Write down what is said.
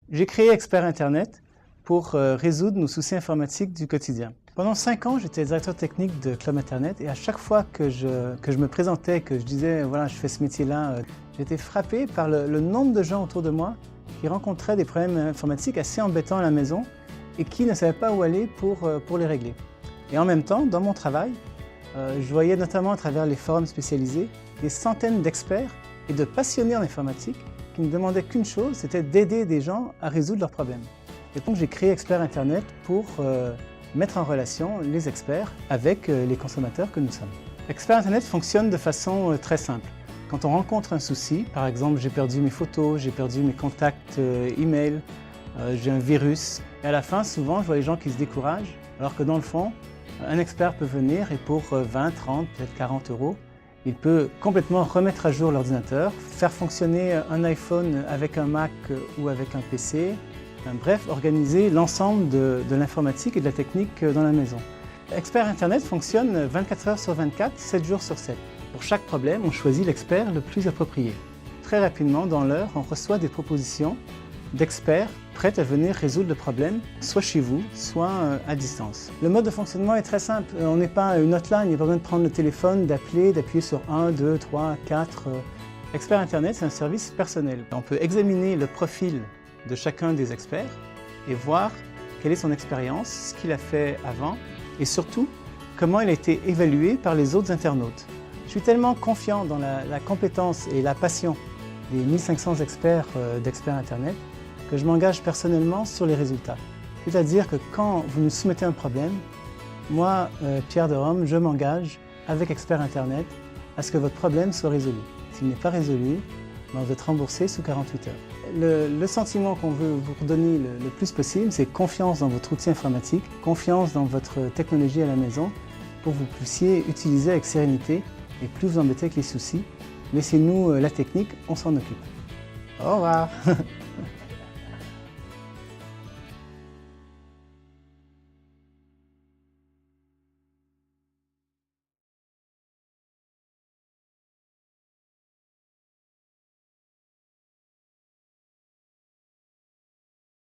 J'ai créé Expert Internet pour résoudre nos soucis informatiques du quotidien. Pendant 5 ans, j'étais directeur technique de Club Internet et à chaque fois que je me présentais, que je disais voilà, je fais ce métier-là, j'étais frappé par le nombre de gens autour de moi qui rencontraient des problèmes informatiques assez embêtants à la maison et qui ne savaient pas où aller pour les régler. Et en même temps, dans mon travail, je voyais notamment à travers les forums spécialisés des centaines d'experts et de passionnés en informatique qui ne demandaient qu'une chose, c'était d'aider des gens à résoudre leurs problèmes. Et donc j'ai créé Expert Internet pour mettre en relation les experts avec les consommateurs que nous sommes. Expert Internet fonctionne de façon très simple. Quand on rencontre un souci, par exemple j'ai perdu mes photos, j'ai perdu mes contacts email, j'ai un virus, et à la fin souvent je vois les gens qui se découragent, alors que dans le fond, un expert peut venir et pour 20, 30, peut-être 40 euros, il peut complètement remettre à jour l'ordinateur, faire fonctionner un iPhone avec un Mac ou avec un PC, bref, organiser l'ensemble de l'informatique et de la technique dans la maison. Expert Internet fonctionne 24 heures sur 24, 7 jours sur 7. Pour chaque problème, on choisit l'expert le plus approprié. Très rapidement, dans l'heure, on reçoit des propositions d'experts prêts à venir résoudre le problème, soit chez vous, soit à distance. Le mode de fonctionnement est très simple. On n'est pas une hotline, il n'y a pas besoin de prendre le téléphone, d'appeler, d'appuyer sur 1, 2, 3, 4. Expert Internet, c'est un service personnel. On peut examiner le profil de chacun des experts et voir quelle est son expérience, ce qu'il a fait avant et surtout comment il a été évalué par les autres internautes. Je suis tellement confiant dans la compétence et la passion des 1500 experts d'Expert Internet que je m'engage personnellement sur les résultats. C'est-à-dire que quand vous nous soumettez un problème, moi, Pierre de Rome, je m'engage avec Expert Internet à ce que votre problème soit résolu. S'il n'est pas résolu, on va être remboursé sous 48 heures. Le sentiment qu'on veut vous redonner le plus possible, c'est confiance dans votre outil informatique, confiance dans votre technologie à la maison pour que vous puissiez utiliser avec sérénité et plus vous embêter avec les soucis. Laissez-nous la technique, on s'en occupe. Au revoir.